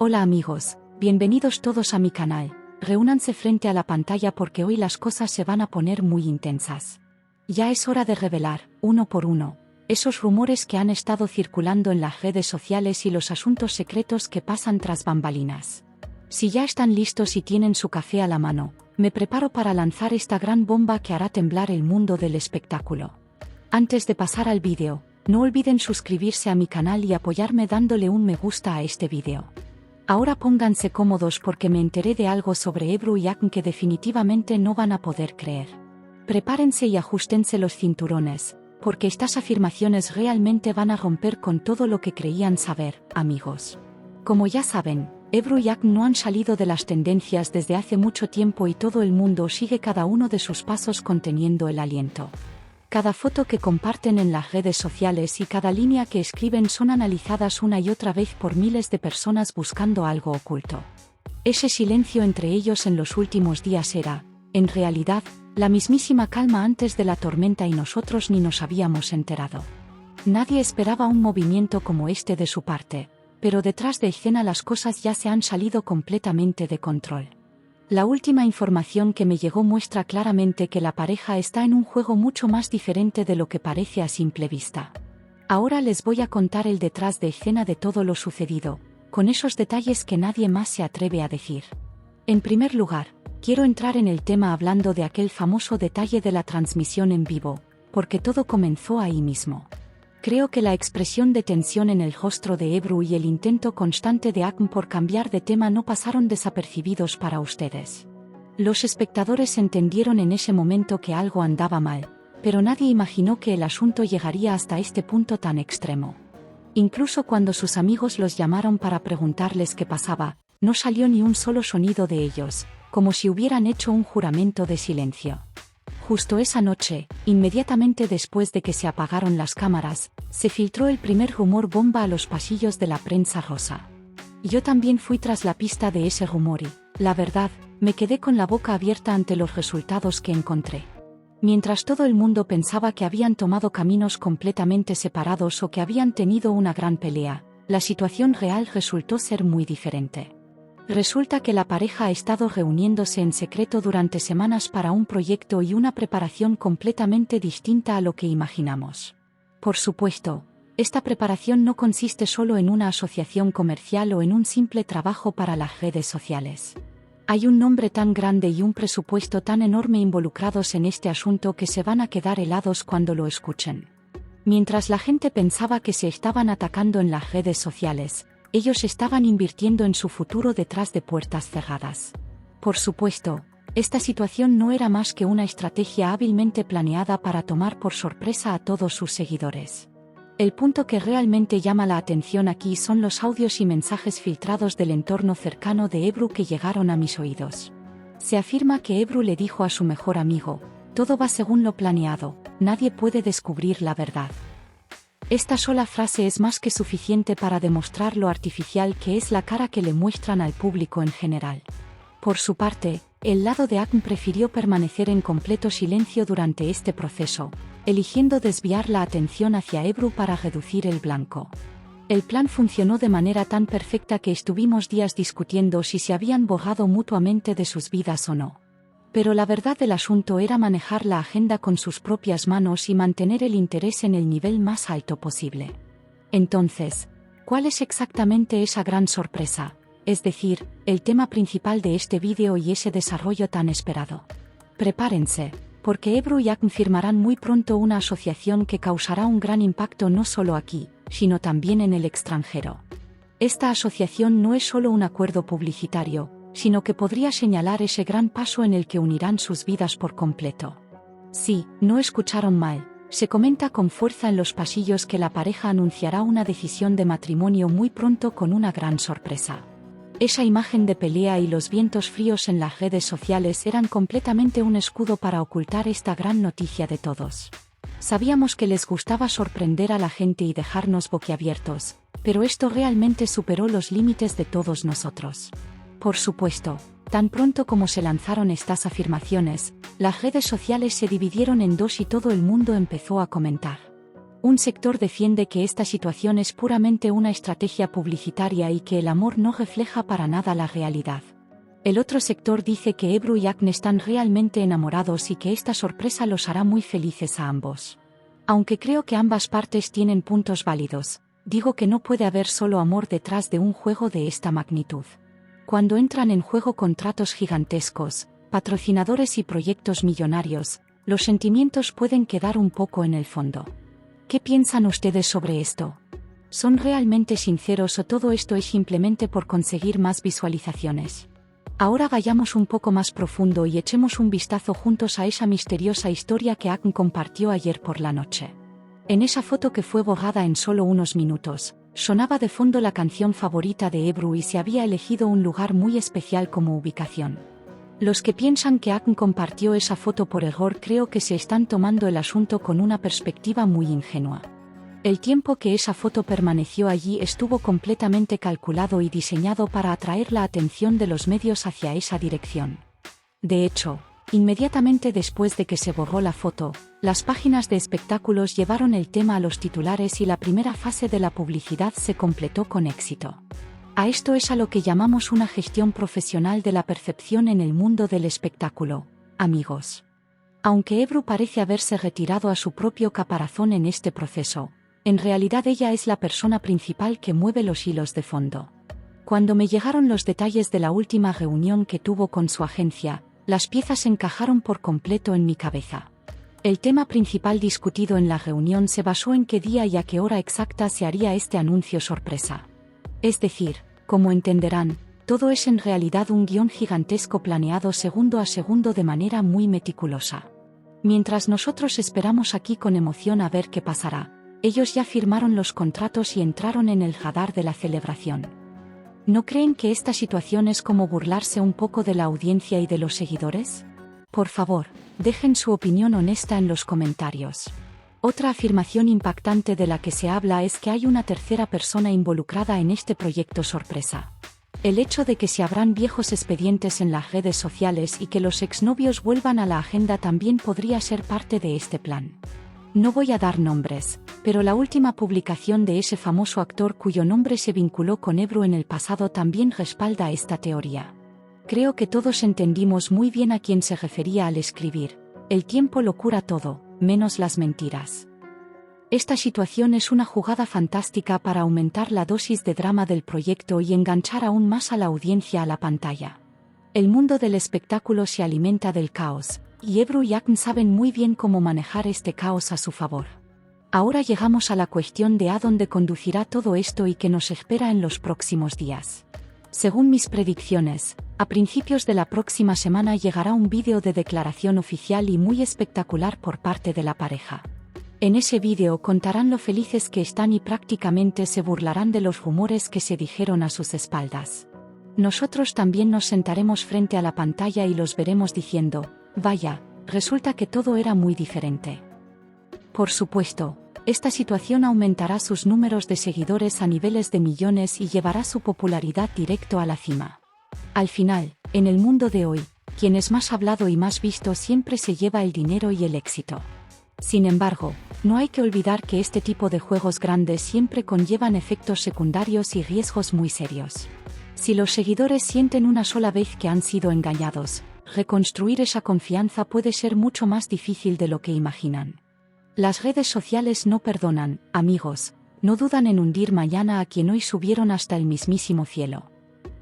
Hola amigos, bienvenidos todos a mi canal. Reúnanse frente a la pantalla porque hoy las cosas se van a poner muy intensas. Ya es hora de revelar, uno por uno, esos rumores que han estado circulando en las redes sociales y los asuntos secretos que pasan tras bambalinas. Si ya están listos y tienen su café a la mano, me preparo para lanzar esta gran bomba que hará temblar el mundo del espectáculo. Antes de pasar al vídeo, no olviden suscribirse a mi canal y apoyarme dándole un me gusta a este vídeo. Ahora pónganse cómodos porque me enteré de algo sobre Ebru y Akın que definitivamente no van a poder creer. Prepárense y ajustense los cinturones, porque estas afirmaciones realmente van a romper con todo lo que creían saber, amigos. Como ya saben, Ebru y Akın no han salido de las tendencias desde hace mucho tiempo y todo el mundo sigue cada uno de sus pasos conteniendo el aliento. Cada foto que comparten en las redes sociales y cada línea que escriben son analizadas una y otra vez por miles de personas buscando algo oculto. Ese silencio entre ellos en los últimos días era, en realidad, la mismísima calma antes de la tormenta y nosotros ni nos habíamos enterado. Nadie esperaba un movimiento como este de su parte, pero detrás de escena las cosas ya se han salido completamente de control. La última información que me llegó muestra claramente que la pareja está en un juego mucho más diferente de lo que parece a simple vista. Ahora les voy a contar el detrás de escena de todo lo sucedido, con esos detalles que nadie más se atreve a decir. En primer lugar, quiero entrar en el tema hablando de aquel famoso detalle de la transmisión en vivo, porque todo comenzó ahí mismo. Creo que la expresión de tensión en el rostro de Ebru y el intento constante de Akın por cambiar de tema no pasaron desapercibidos para ustedes. Los espectadores entendieron en ese momento que algo andaba mal, pero nadie imaginó que el asunto llegaría hasta este punto tan extremo. Incluso cuando sus amigos los llamaron para preguntarles qué pasaba, no salió ni un solo sonido de ellos, como si hubieran hecho un juramento de silencio. Justo esa noche, inmediatamente después de que se apagaron las cámaras, se filtró el primer rumor bomba a los pasillos de la prensa rosa. Yo también fui tras la pista de ese rumor y, la verdad, me quedé con la boca abierta ante los resultados que encontré. Mientras todo el mundo pensaba que habían tomado caminos completamente separados o que habían tenido una gran pelea, la situación real resultó ser muy diferente. Resulta que la pareja ha estado reuniéndose en secreto durante semanas para un proyecto y una preparación completamente distinta a lo que imaginamos. Por supuesto, esta preparación no consiste solo en una asociación comercial o en un simple trabajo para las redes sociales. Hay un nombre tan grande y un presupuesto tan enorme involucrados en este asunto que se van a quedar helados cuando lo escuchen. Mientras la gente pensaba que se estaban atacando en las redes sociales, ellos estaban invirtiendo en su futuro detrás de puertas cerradas. Por supuesto, esta situación no era más que una estrategia hábilmente planeada para tomar por sorpresa a todos sus seguidores. El punto que realmente llama la atención aquí son los audios y mensajes filtrados del entorno cercano de Ebru que llegaron a mis oídos. Se afirma que Ebru le dijo a su mejor amigo: "Todo va según lo planeado, nadie puede descubrir la verdad". Esta sola frase es más que suficiente para demostrar lo artificial que es la cara que le muestran al público en general. Por su parte, el lado de Akın prefirió permanecer en completo silencio durante este proceso, eligiendo desviar la atención hacia Ebru para reducir el blanco. El plan funcionó de manera tan perfecta que estuvimos días discutiendo si se habían borrado mutuamente de sus vidas o no. Pero la verdad del asunto era manejar la agenda con sus propias manos y mantener el interés en el nivel más alto posible. Entonces, ¿cuál es exactamente esa gran sorpresa? Es decir, el tema principal de este vídeo y ese desarrollo tan esperado. Prepárense, porque Ebru y Akın firmarán muy pronto una asociación que causará un gran impacto no solo aquí, sino también en el extranjero. Esta asociación no es solo un acuerdo publicitario, sino que podría señalar ese gran paso en el que unirán sus vidas por completo. Sí, no escucharon mal, se comenta con fuerza en los pasillos que la pareja anunciará una decisión de matrimonio muy pronto con una gran sorpresa. Esa imagen de pelea y los vientos fríos en las redes sociales eran completamente un escudo para ocultar esta gran noticia de todos. Sabíamos que les gustaba sorprender a la gente y dejarnos boquiabiertos, pero esto realmente superó los límites de todos nosotros. Por supuesto, tan pronto como se lanzaron estas afirmaciones, las redes sociales se dividieron en dos y todo el mundo empezó a comentar. Un sector defiende que esta situación es puramente una estrategia publicitaria y que el amor no refleja para nada la realidad. El otro sector dice que Ebru y Akne están realmente enamorados y que esta sorpresa los hará muy felices a ambos. Aunque creo que ambas partes tienen puntos válidos, digo que no puede haber solo amor detrás de un juego de esta magnitud. Cuando entran en juego contratos gigantescos, patrocinadores y proyectos millonarios, los sentimientos pueden quedar un poco en el fondo. ¿Qué piensan ustedes sobre esto? ¿Son realmente sinceros o todo esto es simplemente por conseguir más visualizaciones? Ahora vayamos un poco más profundo y echemos un vistazo juntos a esa misteriosa historia que Akne compartió ayer por la noche. En esa foto que fue borrada en solo unos minutos, sonaba de fondo la canción favorita de Ebru y se había elegido un lugar muy especial como ubicación. Los que piensan que Akne compartió esa foto por error creo que se están tomando el asunto con una perspectiva muy ingenua. El tiempo que esa foto permaneció allí estuvo completamente calculado y diseñado para atraer la atención de los medios hacia esa dirección. De hecho, inmediatamente después de que se borró la foto, las páginas de espectáculos llevaron el tema a los titulares y la primera fase de la publicidad se completó con éxito. A esto es a lo que llamamos una gestión profesional de la percepción en el mundo del espectáculo, amigos. Aunque Ebru parece haberse retirado a su propio caparazón en este proceso, en realidad ella es la persona principal que mueve los hilos de fondo. Cuando me llegaron los detalles de la última reunión que tuvo con su agencia, las piezas encajaron por completo en mi cabeza. El tema principal discutido en la reunión se basó en qué día y a qué hora exacta se haría este anuncio sorpresa. Es decir, como entenderán, todo es en realidad un guión gigantesco planeado segundo a segundo de manera muy meticulosa. Mientras nosotros esperamos aquí con emoción a ver qué pasará, ellos ya firmaron los contratos y entraron en el radar de la celebración. ¿No creen que esta situación es como burlarse un poco de la audiencia y de los seguidores? Por favor, dejen su opinión honesta en los comentarios. Otra afirmación impactante de la que se habla es que hay una tercera persona involucrada en este proyecto sorpresa. El hecho de que se abran viejos expedientes en las redes sociales y que los exnovios vuelvan a la agenda también podría ser parte de este plan. No voy a dar nombres, pero la última publicación de ese famoso actor cuyo nombre se vinculó con Ebru en el pasado también respalda esta teoría. Creo que todos entendimos muy bien a quién se refería al escribir: el tiempo lo cura todo, menos las mentiras. Esta situación es una jugada fantástica para aumentar la dosis de drama del proyecto y enganchar aún más a la audiencia a la pantalla. El mundo del espectáculo se alimenta del caos, y Ebru y Akne saben muy bien cómo manejar este caos a su favor. Ahora llegamos a la cuestión de a dónde conducirá todo esto y qué nos espera en los próximos días. Según mis predicciones, a principios de la próxima semana llegará un vídeo de declaración oficial y muy espectacular por parte de la pareja. En ese vídeo contarán lo felices que están y prácticamente se burlarán de los rumores que se dijeron a sus espaldas. Nosotros también nos sentaremos frente a la pantalla y los veremos diciendo: vaya, resulta que todo era muy diferente. Por supuesto, esta situación aumentará sus números de seguidores a niveles de millones y llevará su popularidad directo a la cima. Al final, en el mundo de hoy, quien es más hablado y más visto siempre se lleva el dinero y el éxito. Sin embargo, no hay que olvidar que este tipo de juegos grandes siempre conllevan efectos secundarios y riesgos muy serios. Si los seguidores sienten una sola vez que han sido engañados, reconstruir esa confianza puede ser mucho más difícil de lo que imaginan. Las redes sociales no perdonan, amigos, no dudan en hundir mañana a quien hoy subieron hasta el mismísimo cielo.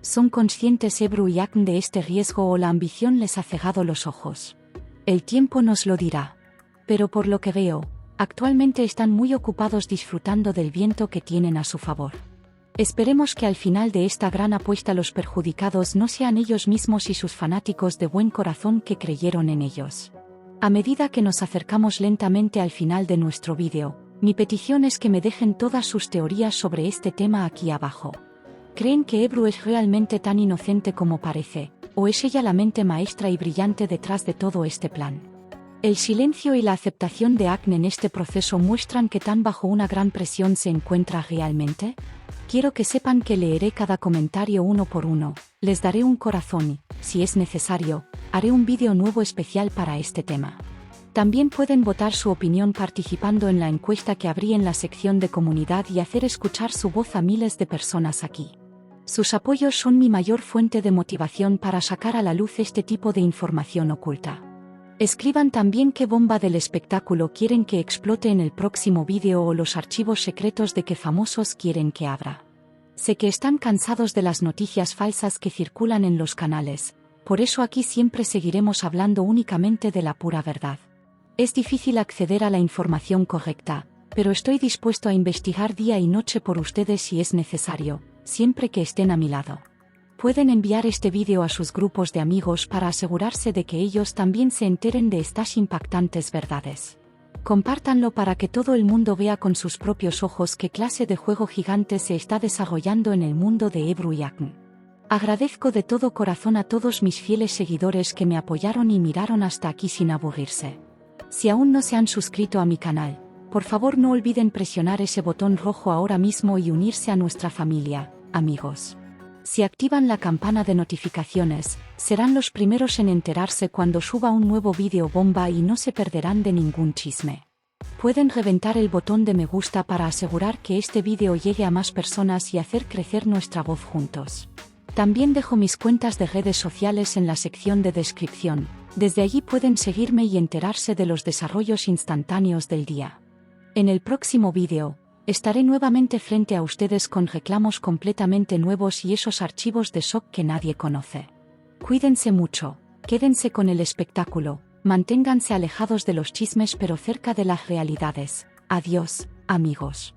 ¿Son conscientes Ebru y Akne de este riesgo o la ambición les ha cegado los ojos? El tiempo nos lo dirá. Pero por lo que veo, actualmente están muy ocupados disfrutando del viento que tienen a su favor. Esperemos que al final de esta gran apuesta los perjudicados no sean ellos mismos y sus fanáticos de buen corazón que creyeron en ellos. A medida que nos acercamos lentamente al final de nuestro vídeo, mi petición es que me dejen todas sus teorías sobre este tema aquí abajo. ¿Creen que Ebru es realmente tan inocente como parece, o es ella la mente maestra y brillante detrás de todo este plan? El silencio y la aceptación de Akne en este proceso muestran que tan bajo una gran presión se encuentra realmente. Quiero que sepan que leeré cada comentario uno por uno, les daré un corazón y, si es necesario, haré un vídeo nuevo especial para este tema. También pueden votar su opinión participando en la encuesta que abrí en la sección de comunidad y hacer escuchar su voz a miles de personas aquí. Sus apoyos son mi mayor fuente de motivación para sacar a la luz este tipo de información oculta. Escriban también qué bomba del espectáculo quieren que explote en el próximo vídeo o los archivos secretos de qué famosos quieren que abra. Sé que están cansados de las noticias falsas que circulan en los canales, por eso aquí siempre seguiremos hablando únicamente de la pura verdad. Es difícil acceder a la información correcta, pero estoy dispuesto a investigar día y noche por ustedes si es necesario, siempre que estén a mi lado. Pueden enviar este vídeo a sus grupos de amigos para asegurarse de que ellos también se enteren de estas impactantes verdades. Compártanlo para que todo el mundo vea con sus propios ojos qué clase de juego gigante se está desarrollando en el mundo de Ebru y Akn. Agradezco de todo corazón a todos mis fieles seguidores que me apoyaron y miraron hasta aquí sin aburrirse. Si aún no se han suscrito a mi canal, por favor no olviden presionar ese botón rojo ahora mismo y unirse a nuestra familia, amigos. Si activan la campana de notificaciones, serán los primeros en enterarse cuando suba un nuevo vídeo bomba y no se perderán de ningún chisme. Pueden reventar el botón de me gusta para asegurar que este vídeo llegue a más personas y hacer crecer nuestra voz juntos. También dejo mis cuentas de redes sociales en la sección de descripción, desde allí pueden seguirme y enterarse de los desarrollos instantáneos del día. En el próximo vídeo, estaré nuevamente frente a ustedes con reclamos completamente nuevos y esos archivos de shock que nadie conoce. Cuídense mucho, quédense con el espectáculo, manténganse alejados de los chismes pero cerca de las realidades. Adiós, amigos.